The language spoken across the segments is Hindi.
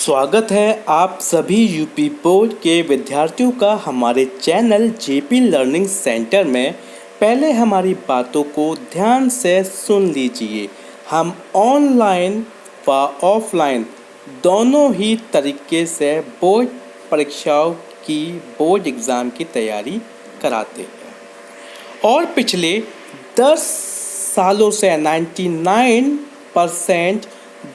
स्वागत है आप सभी यूपी बोर्ड के विद्यार्थियों का हमारे चैनल जेपी लर्निंग सेंटर में। पहले हमारी बातों को ध्यान से सुन लीजिए। हम ऑनलाइन व ऑफलाइन दोनों ही तरीके से बोर्ड परीक्षाओं की बोर्ड एग्ज़ाम की तैयारी कराते हैं और पिछले 10 सालों से 99%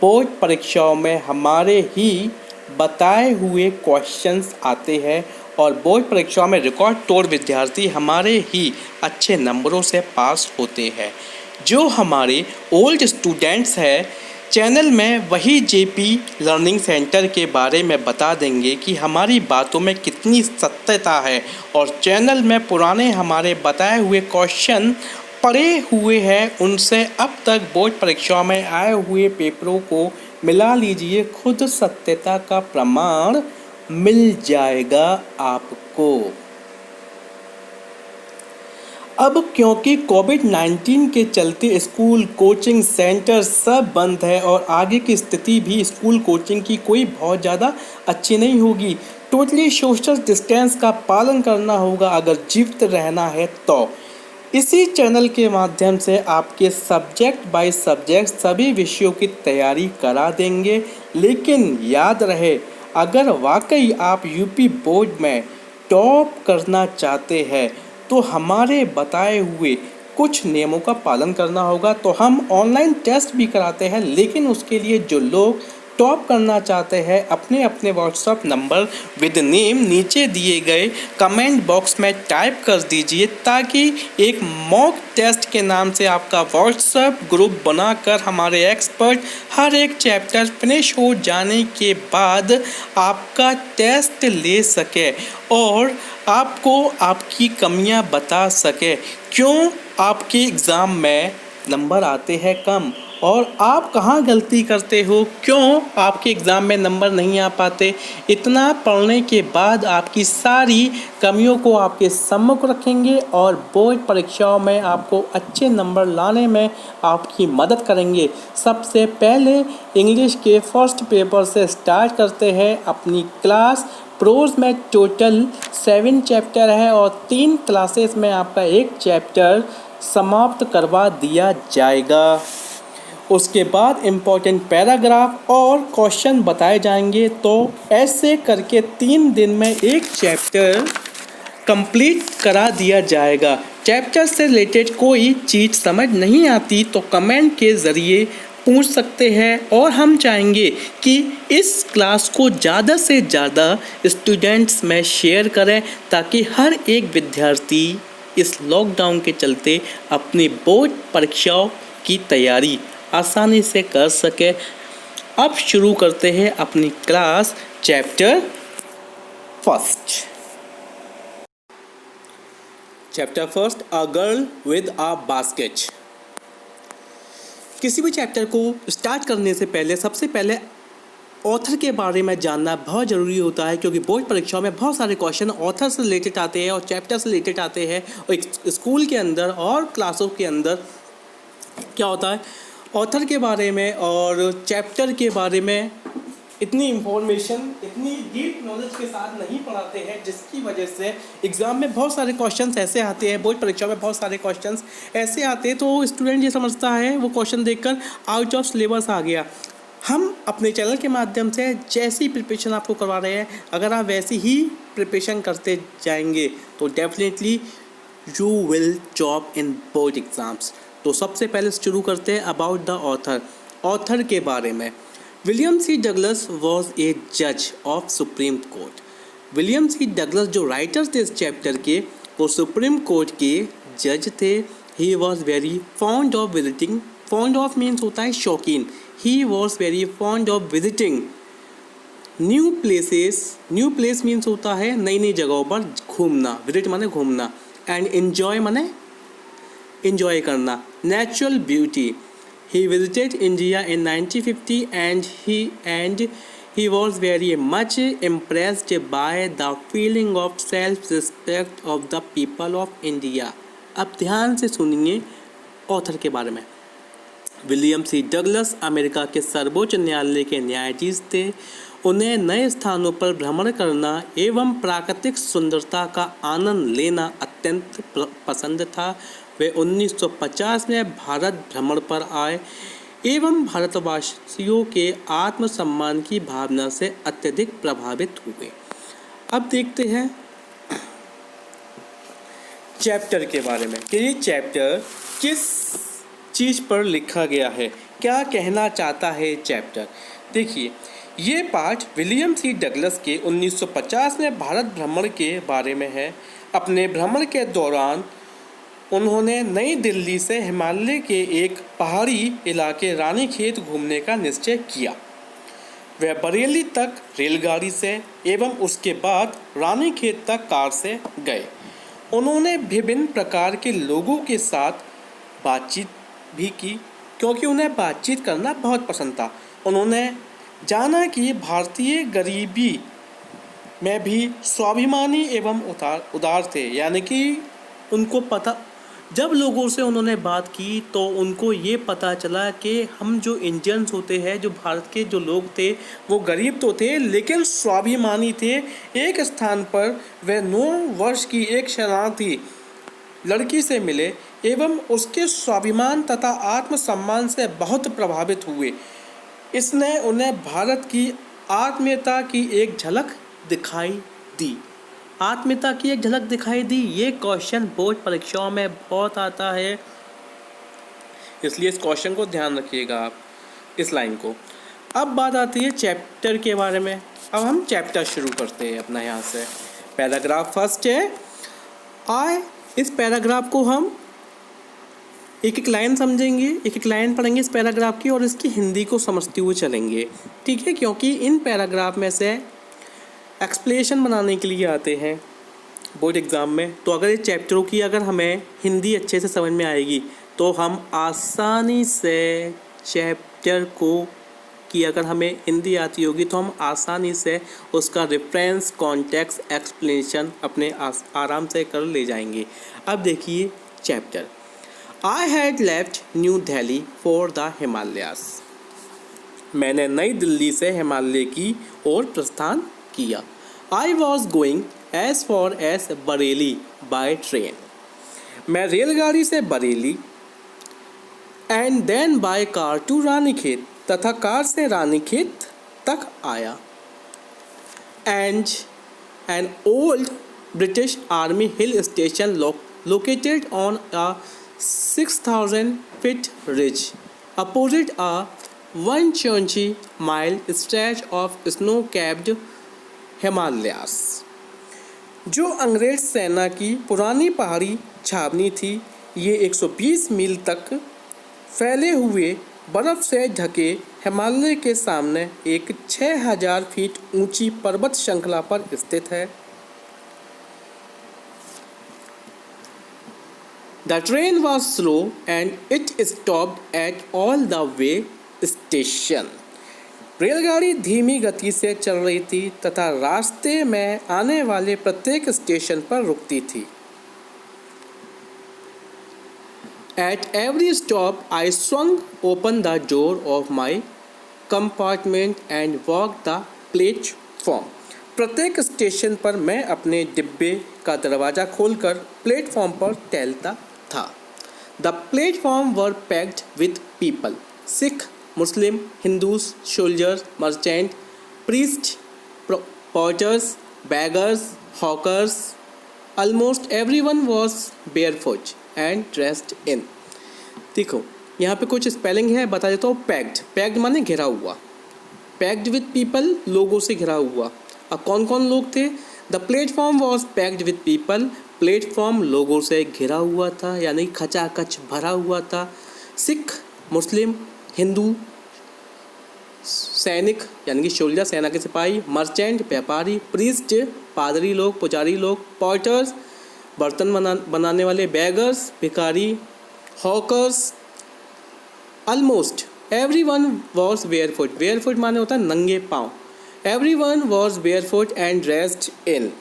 बोर्ड परीक्षाओं में हमारे ही बताए हुए क्वेश्चंस आते हैं और बोर्ड परीक्षाओं में रिकॉर्ड तोड़ विद्यार्थी हमारे ही अच्छे नंबरों से पास होते हैं। जो हमारे ओल्ड स्टूडेंट्स हैं चैनल में वही जेपी लर्निंग सेंटर के बारे में बता देंगे कि हमारी बातों में कितनी सत्यता है और चैनल में पुराने हमारे बताए हुए क्वेश्चन पढ़े हुए हैं उनसे अब तक बोर्ड परीक्षाओं में आए हुए पेपरों को मिला लीजिए, खुद सत्यता का प्रमाण मिल जाएगा आपको। अब क्योंकि कोविड-19 के चलते स्कूल कोचिंग सेंटर सब बंद है और आगे की स्थिति भी स्कूल कोचिंग की कोई बहुत ज़्यादा अच्छी नहीं होगी। टोटली सोशल डिस्टेंस का पालन करना होगा अगर जीवित रहना है तो। इसी चैनल के माध्यम से आपके सब्जेक्ट बाय सब्जेक्ट सभी विषयों की तैयारी करा देंगे। लेकिन याद रहे, अगर वाकई आप यूपी बोर्ड में टॉप करना चाहते हैं तो हमारे बताए हुए कुछ नियमों का पालन करना होगा। तो हम ऑनलाइन टेस्ट भी कराते हैं, लेकिन उसके लिए जो लोग टॉप करना चाहते हैं अपने अपने व्हाट्सएप नंबर विद नेम नीचे दिए गए कमेंट बॉक्स में टाइप कर दीजिए, ताकि एक मॉक टेस्ट के नाम से आपका व्हाट्सएप ग्रुप बनाकर हमारे एक्सपर्ट हर एक चैप्टर फिनिश हो जाने के बाद आपका टेस्ट ले सके और आपको आपकी कमियां बता सके, क्यों आपके एग्ज़ाम में नंबर आते हैं कम और आप कहाँ गलती करते हो, क्यों आपके एग्ज़ाम में नंबर नहीं आ पाते। इतना पढ़ने के बाद आपकी सारी कमियों को आपके सम्मुख रखेंगे और बोर्ड परीक्षाओं में आपको अच्छे नंबर लाने में आपकी मदद करेंगे। सबसे पहले इंग्लिश के फर्स्ट पेपर से स्टार्ट करते हैं अपनी क्लास। प्रोज में टोटल 7 चैप्टर है और 3 क्लासेस में आपका एक चैप्टर समाप्त करवा दिया जाएगा। उसके बाद इम्पोर्टेंट पैराग्राफ और क्वेश्चन बताए जाएंगे। तो ऐसे करके 3 दिन में एक चैप्टर कंप्लीट करा दिया जाएगा। चैप्टर से रिलेटेड कोई चीज़ समझ नहीं आती तो कमेंट के ज़रिए पूछ सकते हैं और हम चाहेंगे कि इस क्लास को ज़्यादा से ज़्यादा स्टूडेंट्स में शेयर करें, ताकि हर एक विद्यार्थी इस लॉकडाउन के चलते अपनी बोर्ड परीक्षाओं की तैयारी आसानी से कर सके। अब शुरू करते हैं अपनी class. Chapter first, a girl with a basket. किसी भी चैप्टर को स्टार्ट करने से पहले सबसे पहले ऑथर के बारे में जानना बहुत ज़रूरी होता है, क्योंकि बोर्ड परीक्षाओं में बहुत सारे क्वेश्चन ऑथर से रिलेटेड आते हैं और चैप्टर से रिलेटेड आते हैं। और स्कूल के अंदर और क्लासों के अंदर क्या होता है, ऑथर के बारे में और चैप्टर के बारे में इतनी इन्फॉर्मेशन, इतनी डीप नॉलेज के साथ नहीं पढ़ाते हैं, जिसकी वजह से एग्ज़ाम में बहुत सारे क्वेश्चंस ऐसे आते हैं, बोर्ड परीक्षा में बहुत सारे क्वेश्चंस ऐसे आते हैं तो स्टूडेंट ये समझता है वो क्वेश्चन देखकर आउट ऑफ सिलेबस आ गया। हम अपने चैनल के माध्यम से जैसी प्रिपरेशन आपको करवा रहे हैं, अगर आप वैसी ही प्रिपरेशन करते जाएंगे तो definitely you will top in board exams. तो सबसे पहले शुरू करते हैं अबाउट द ऑथर के बारे में। William C Douglas was a जज of Supreme Court. William C Douglas जो राइटर थे इस चैप्टर के, वो सुप्रीम कोर्ट के जज थे। He was very fond of visiting, fond of means होता है शौकीन। He was very fond of visiting new places. New place means होता है नई नई जगहों पर घूमना, विजिट माने घूमना, एंड एन्जॉय माने enjoy करना, natural beauty. He visited India in 1950 and he was very much impressed by the feeling of self-respect of the people of India. अब ध्यान से सुनिए ऑथर के बारे में। विलियम सी डगलस अमेरिका के सर्वोच्च न्यायालय के न्यायाधीश थे। उन्हें नए स्थानों पर भ्रमण करना एवं प्राकृतिक सुंदरता का आनंद लेना अत्यंत पसंद था। वे 1950 में भारत भ्रमण पर आए एवं भारतवासियों के आत्मसम्मान की भावना से अत्यधिक प्रभावित हुए। अब देखते हैं चैप्टर के बारे में कि ये चैप्टर किस चीज़ पर लिखा गया है, क्या कहना चाहता है चैप्टर। देखिए, ये पाठ विलियम सी डगलस के 1950 में भारत भ्रमण के बारे में है। अपने भ्रमण के दौरान उन्होंने नई दिल्ली से हिमालय के एक पहाड़ी इलाके रानीखेत घूमने का निश्चय किया। वह बरेली तक रेलगाड़ी से एवं उसके बाद रानीखेत तक कार से गए। उन्होंने विभिन्न प्रकार के लोगों के साथ बातचीत भी की क्योंकि उन्हें बातचीत करना बहुत पसंद था। उन्होंने जाना कि भारतीय गरीबी में भी स्वाभिमानी एवं उदार थे, यानी कि उनको पता, जब लोगों से उन्होंने बात की तो उनको ये पता चला कि हम जो इंडियंस होते हैं, जो भारत के जो लोग थे, वो गरीब तो थे लेकिन स्वाभिमानी थे। एक स्थान पर वे 9 वर्ष की एक शरणार्थी लड़की से मिले एवं उसके स्वाभिमान तथा आत्मसम्मान से बहुत प्रभावित हुए। इसने उन्हें भारत की आत्मीयता की एक झलक दिखाई दी। आत्मीयता की एक झलक दिखाई दी, ये क्वेश्चन बोर्ड परीक्षाओं में बहुत आता है, इसलिए इस क्वेश्चन को ध्यान रखिएगा आप, इस लाइन को। अब बात आती है चैप्टर के बारे में। अब हम चैप्टर शुरू करते हैं अपना। यहाँ से पैराग्राफ फर्स्ट है इस पैराग्राफ को हम एक एक लाइन समझेंगे, एक एक लाइन पढ़ेंगे इस पैराग्राफ की और इसकी हिंदी को समझते हुए चलेंगे, ठीक है। क्योंकि इन पैराग्राफ में से एक्सप्लेनेशन बनाने के लिए आते हैं बोर्ड एग्ज़ाम में। तो अगर इस चैप्टरों की अगर हमें हिंदी अच्छे से समझ में आएगी तो हम आसानी से चैप्टर की अगर हमें हिंदी आती होगी तो हम आसानी से उसका रेफरेंस, कॉन्टेक्स्ट, एक्सप्लेनेशन अपने आराम से कर ले जाएंगे। अब देखिए chapter. I had left new Delhi for the Himalayas. मैंने नई दिल्ली से हिमालय की ओर प्रस्थान किया। I was going as far as Bareilly by train। मैं रेलगाड़ी से Bareilly and then by car to Ranikhet तथा कार से रानीखेत तक आया। And an old British Army hill station located on a 6,000 feet ridge opposite a 120-mile stretch of snow-capped Himalayas. जो अंग्रेज सेना की पुरानी पहाड़ी छावनी थी, ये 120 मील तक फैले हुए बर्फ़ से ढके हिमालय के सामने एक 6,000 फीट ऊंची पर्वत श्रृंखला पर स्थित है। The train was slow and it stopped at all the way station। रेलगाड़ी धीमी गति से चल रही थी तथा रास्ते में आने वाले प्रत्येक स्टेशन पर रुकती थी। At every stop, I swung open the door of my compartment and walked the platform। प्रत्येक स्टेशन पर मैं अपने डिब्बे का दरवाज़ा खोलकर प्लेटफॉर्म पर टहलता था। The platform were packed with people, Sikh, Muslim, Hindus, soldiers, merchants, priests, porters, beggars, hawkers. Almost everyone was barefoot and dressed in। देखो यहाँ पे कुछ स्पेलिंग है, बता देता हूँ। पैक्ड माने घिरा हुआ, पैक्ड विथ पीपल, लोगों से घिरा हुआ। अब कौन कौन लोग थे? The platform was packed with people. Platform लोगों से घिरा हुआ था, यानी खचाखच भरा हुआ था। सिख, मुस्लिम, हिंदू, सैनिक यानी कि सोल्जर, सेना के सिपाही, मर्चेंट व्यापारी, प्रीस्ट पादरी लोग, पुजारी लोग, पॉटर्स बर्तन बनाने वाले, बेगर्स भिखारी, hawkers. Almost everyone was barefoot. Barefoot माने होता है नंगे पाँव। Everyone was barefoot and dressed in.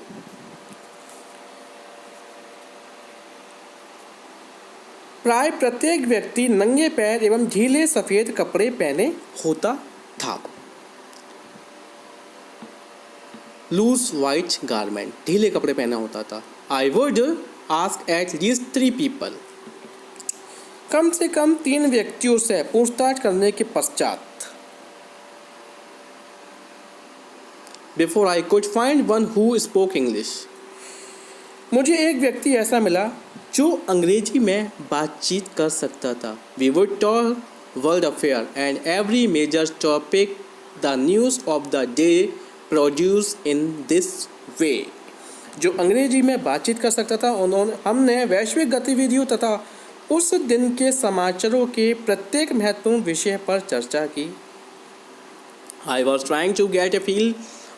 प्राय प्रत्येक व्यक्ति नंगे पैर एवं ढीले सफ़ेद कपड़े पहने होता था। लूज वाइट गारमेंट, ढीले कपड़े पहना होता था। I would ask at least 3 people, कम से कम 3 व्यक्तियों से पूछताछ करने के पश्चात, before I could find one who spoke English, मुझे एक व्यक्ति ऐसा मिला जो अंग्रेजी में बातचीत कर सकता था। We would talk world affair and every major topic the news of the day produce in this way, जो अंग्रेजी में बातचीत कर सकता था। हमने वैश्विक गतिविधियों तथा उस दिन के समाचारों के प्रत्येक महत्वपूर्ण विषय पर चर्चा की। I was trying to get a feel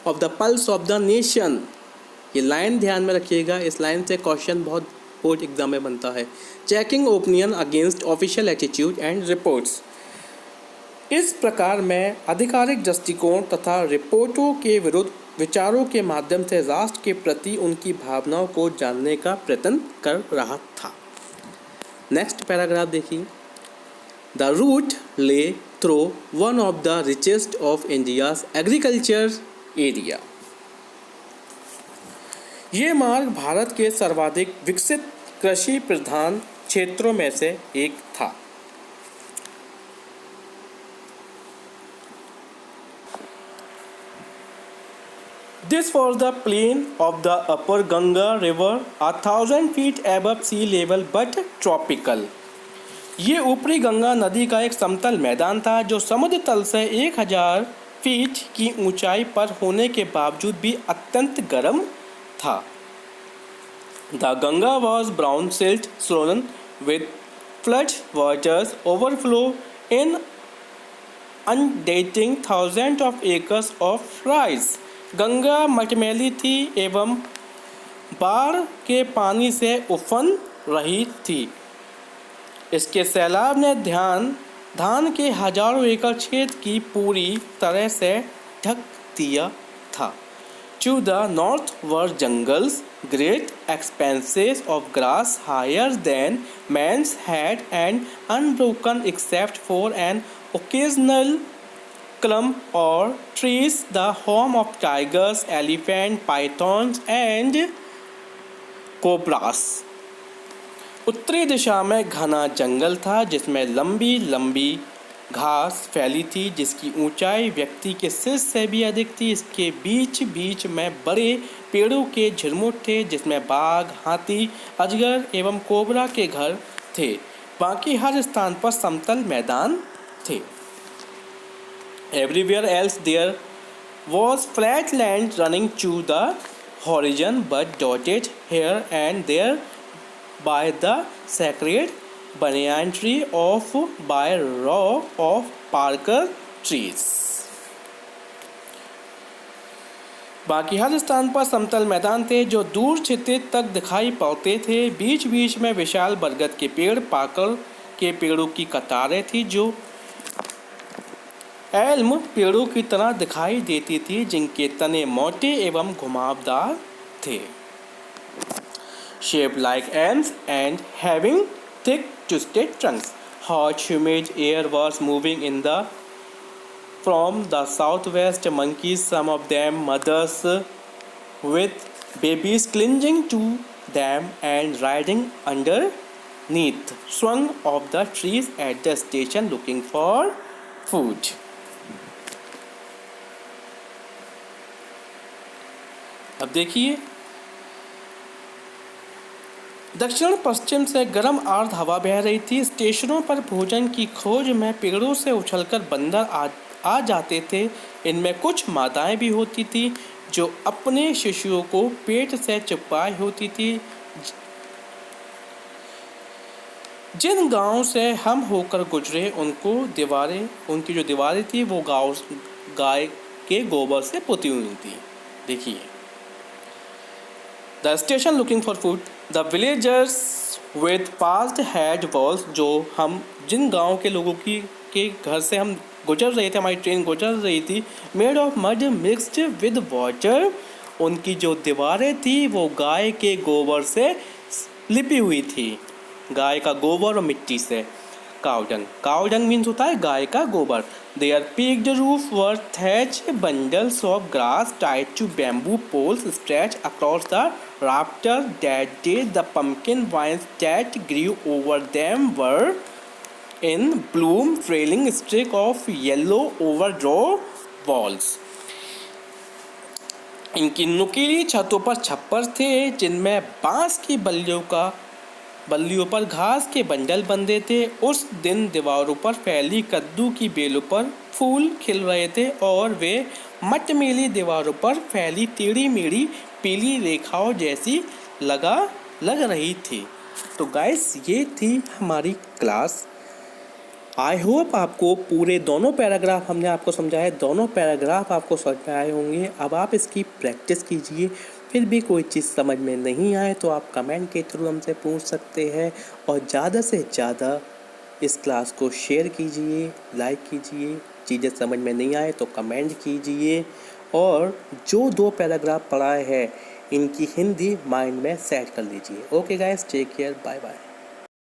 of the pulse of the nation. ये लाइन ध्यान में रखिएगा, इस लाइन से क्वेश्चन बहुत बोर्ड एग्जाम में बनता है। Checking opinion against official attitude and reports, इस प्रकार मैं आधिकारिक दृष्टिकोण तथा रिपोर्टों के विरुद्ध विचारों के माध्यम से राष्ट्र के प्रति उनकी भावनाओं को जानने का प्रयत्न कर रहा था। नेक्स्ट पैराग्राफ देखिए। द रूट ले through one of the richest of India's agriculture area, ये मार्ग भारत के सर्वाधिक विकसित कृषि प्रधान क्षेत्रों में से एक था। This was the plain of the upper Ganga river, 1000 feet above sea level but tropical. ये ऊपरी गंगा नदी का एक समतल मैदान था जो समुद्र तल से 1000 फीट की ऊंचाई पर होने के बावजूद भी अत्यंत गर्म था। The Ganga was brown silt swollen with flood waters overflow in inundating thousands of acres of rice. Ganga मटमैली थी एवं बाढ़ के पानी से उफन रही थी। इसके सैलाब ने धान के हजारों एकड़ क्षेत्र की पूरी तरह से ढक दिया था। To the north were jungles, great expanses of grass higher than man's head and unbroken except for an occasional clump or trees, the home of tigers, elephants, pythons and cobras. उत्तरी दिशा में घना जंगल था जिसमें लंबी लंबी घास फैली थी जिसकी ऊंचाई व्यक्ति के सिर से भी अधिक थी। इसके बीच बीच में बड़े पेड़ों के झुरमुट थे जिसमें बाघ, हाथी, अजगर एवं कोबरा के घर थे। बाकी हर स्थान पर समतल मैदान थे। Everywhere else there was flat land running to the horizon but dotted here and there by the sacred banyan tree of by row of parker trees. बाकी हर स्थान पर समतल मैदान थे जो दूर छितित तक दिखाई पड़ते थे। बीच बीच में विशाल बरगद के पेड़, पाकर के पेड़ों की कतारें थी जो एल्म पेड़ों की तरह दिखाई देती थी जिनके तने मोटे एवं घुमावदार थे। Shaped like elms and having thick twisted trunks. Hot humid air was moving in from the southwest. Monkeys, some of them mothers with babies clinging to them and riding underneath, swung off the trees at the station looking for food. अब देखिए, दक्षिण पश्चिम से गर्म आर्द्र हवा बह रही थी। स्टेशनों पर भोजन की खोज में पेड़ों से उछलकर बंदर आ जाते थे। इनमें कुछ माताएं भी होती थी जो अपने शिशुओं को पेट से चिपकाए होती थी। जिन गांवों से हम होकर गुजरे उनकी जो दीवारें थी वो गाय के गोबर से पुती हुई थी। देखिए, the station looking for food, the villagers with past had walls, जो हम जिन गांव के लोगों के घर से हम गुजर रहे थे, हमारी ट्रेन गुजर रही थी, made of mud mixed with water, उनकी जो दीवारें थी वो गाय के गोबर से लिपी हुई थी। गाय का गोबर और मिट्टी से। काउडंग, काउडंग मीन्स होता है गाय का गोबर। Their peaked roof were thatch bundles of grass tied to bamboo poles stretch across the rafter that day the pumpkin vines that grew over them were in bloom trailing streak of yellow over drab walls. इनकी नुकीली छतों पर छप्पर थे जिनमें बांस की बल्लियों पर घास के बंडल बंधे थे। उस दिन दीवारों पर फैली कद्दू की बेलों पर फूल खिल रहे थे और वे मटमैली दीवारों पर फैली टेढ़ी मेढ़ी पीली रेखाओं जैसी लग रही थी। तो गाइस ये थी हमारी क्लास। आई होप आपको पूरे दोनों पैराग्राफ हमने आपको समझाए, दोनों पैराग्राफ आपको समझ में आए होंगे। अब आप इसकी प्रैक्टिस कीजिए। फिर भी कोई चीज़ समझ में नहीं आए तो आप कमेंट के थ्रू हमसे पूछ सकते हैं और ज़्यादा से ज़्यादा इस क्लास को शेयर कीजिए, लाइक कीजिए। चीज़ें समझ में नहीं आए तो कमेंट कीजिए और जो 2 पैराग्राफ पढ़ाए हैं इनकी हिंदी माइंड में सेट कर लीजिए। Okay guys, take care, bye bye.